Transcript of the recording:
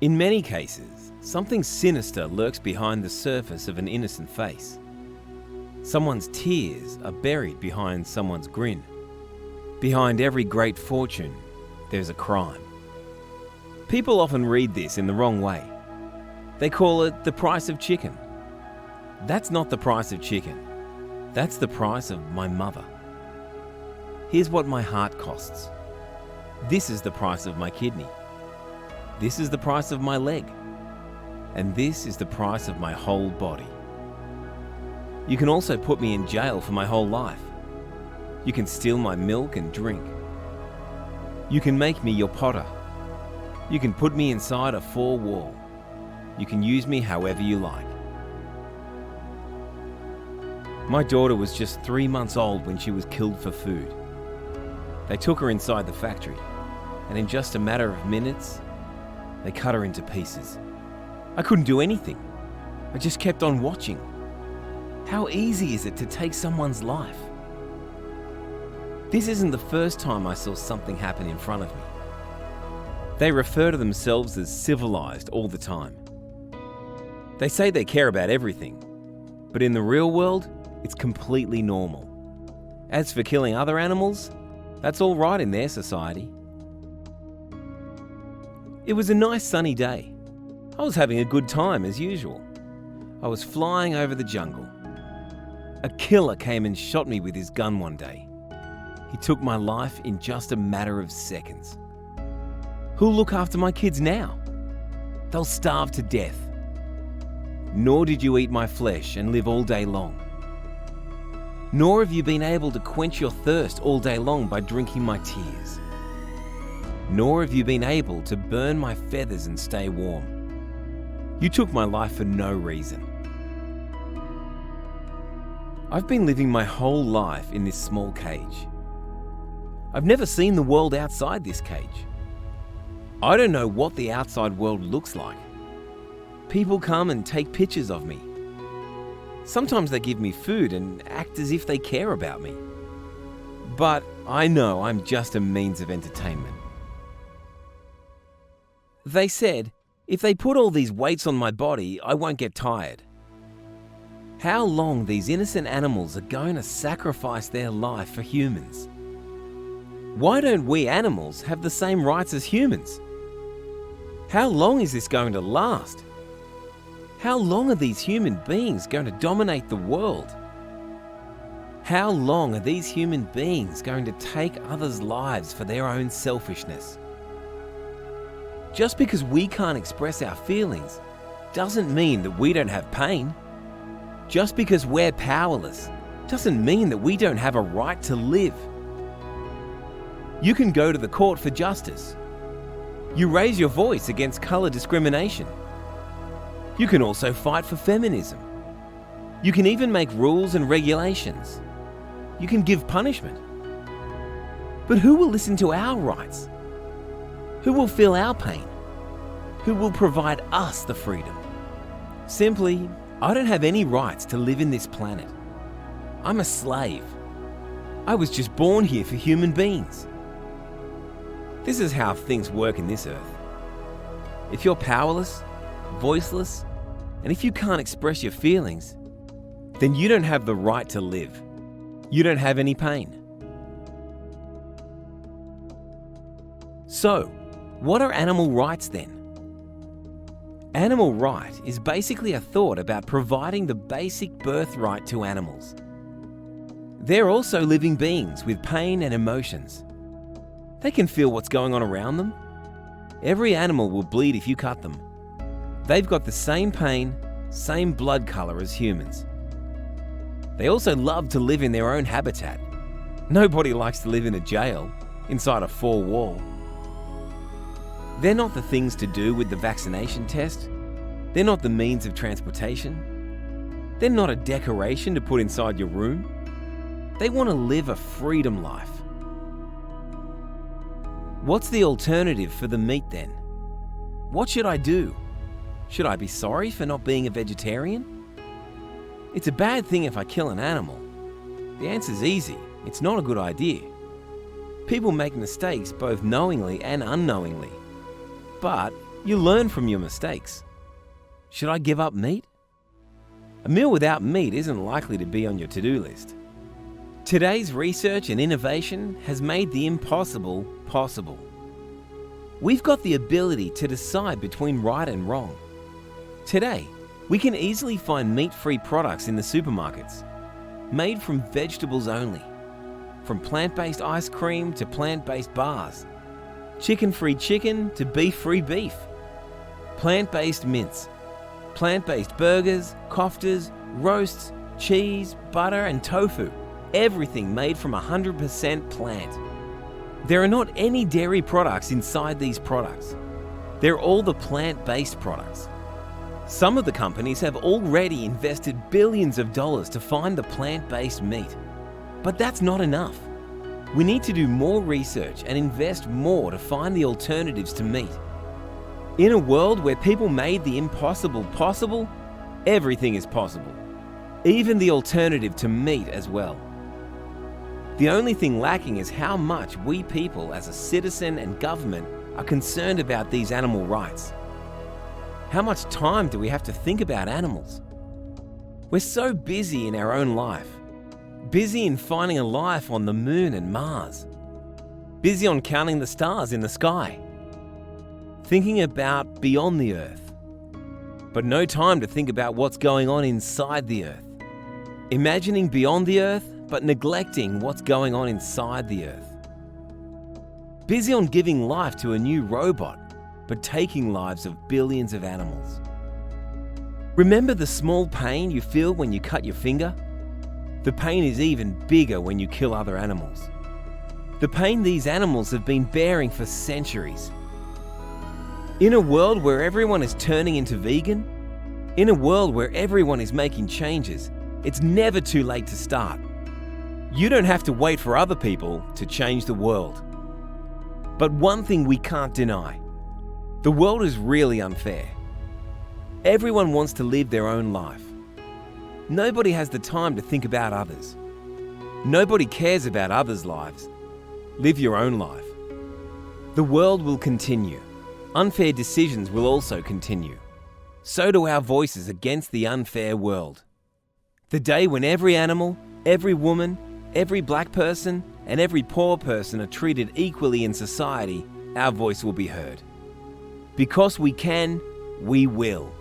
In many cases, something sinister lurks behind the surface of an innocent face. Someone's tears are buried behind someone's grin. Behind every great fortune, there's a crime. People often read this in the wrong way. They call it the price of chicken. That's not the price of chicken. That's the price of my mother. Here's what my heart costs. This is the price of my kidney. This is the price of my leg. And this is the price of my whole body. You can also put me in jail for my whole life. You can steal my milk and drink. You can make me your potter. You can put me inside a four-wall. You can use me however you like. My daughter was just 3 months old when she was killed for food. They took her inside the factory, and in just a matter of minutes, they cut her into pieces. I couldn't do anything. I just kept on watching. How easy is it to take someone's life? This isn't the first time I saw something happen in front of me. They refer to themselves as civilized all the time. They say they care about everything, but in the real world, it's completely normal. As for killing other animals, that's all right in their society. It was a nice sunny day. I was having a good time as usual. I was flying over the jungle. A killer came and shot me with his gun one day. He took my life in just a matter of seconds. Who'll look after my kids now? They'll starve to death. Nor did you eat my flesh and live all day long. Nor have you been able to quench your thirst all day long by drinking my tears. Nor have you been able to burn my feathers and stay warm. You took my life for no reason. I've been living my whole life in this small cage. I've never seen the world outside this cage. I don't know what the outside world looks like. People come and take pictures of me. Sometimes they give me food and act as if they care about me. But I know I'm just a means of entertainment. They said, if they put all these weights on my body, I won't get tired. How long these innocent animals are going to sacrifice their life for humans? Why don't we animals have the same rights as humans? How long is this going to last? How long are these human beings going to dominate the world? How long are these human beings going to take others' lives for their own selfishness? Just because we can't express our feelings doesn't mean that we don't have pain. Just because we're powerless doesn't mean that we don't have a right to live. You can go to the court for justice. You raise your voice against colour discrimination. You can also fight for feminism. You can even make rules and regulations. You can give punishment. But who will listen to our rights? Who will feel our pain? Who will provide us the freedom? Simply, I don't have any rights to live in this planet. I'm a slave. I was just born here for human beings. This is how things work in this earth. If you're powerless, voiceless, and if you can't express your feelings, then you don't have the right to live. You don't have any pain. So, what are animal rights then? Animal right is basically a thought about providing the basic birthright to animals. They're also living beings with pain and emotions. They can feel what's going on around them. Every animal will bleed if you cut them. They've got the same pain, same blood colour as humans. They also love to live in their own habitat. Nobody likes to live in a jail, inside a four-wall. They're not the things to do with the vaccination test. They're not the means of transportation. They're not a decoration to put inside your room. They want to live a freedom life. What's the alternative for the meat then? What should I do? Should I be sorry for not being a vegetarian? It's a bad thing if I kill an animal. The answer's easy. It's not a good idea. People make mistakes both knowingly and unknowingly. But You learn from your mistakes. Should I give up meat? A meal without meat isn't likely to be on your to-do list. Today's research and innovation has made the impossible possible. We've got the ability to decide between right and wrong. Today, we can easily find meat-free products in the supermarkets, made from vegetables only. From plant-based ice cream to plant-based bars, chicken-free chicken to beef-free beef, plant-based mince, plant-based burgers, koftas, roasts, cheese, butter and tofu, everything made from 100% plant. There are not any dairy products inside these products. They're all the plant-based products. Some of the companies have already invested billions of dollars to find the plant-based meat. But that's not enough. We need to do more research and invest more to find the alternatives to meat. In a world where people made the impossible possible, everything is possible. Even the alternative to meat as well. The only thing lacking is how much we people as a citizen and government are concerned about these animal rights. How much time do we have to think about animals? We're so busy in our own life. Busy in finding a life on the moon and Mars. Busy on counting the stars in the sky. Thinking about beyond the Earth. But no time to think about what's going on inside the Earth. Imagining beyond the Earth, but neglecting what's going on inside the Earth. Busy on giving life to a new robot, but taking lives of billions of animals. Remember the small pain you feel when you cut your finger? The pain is even bigger when you kill other animals. The pain these animals have been bearing for centuries. In a world where everyone is turning into vegan, in a world where everyone is making changes, it's never too late to start. You don't have to wait for other people to change the world. But one thing we can't deny: the world is really unfair. Everyone wants to live their own life. Nobody has the time to think about others. Nobody cares about others' lives. Live your own life. The world will continue. Unfair decisions will also continue. So do our voices against the unfair world. The day when every animal, every woman, every black person, and every poor person are treated equally in society, our voice will be heard. Because we can, we will.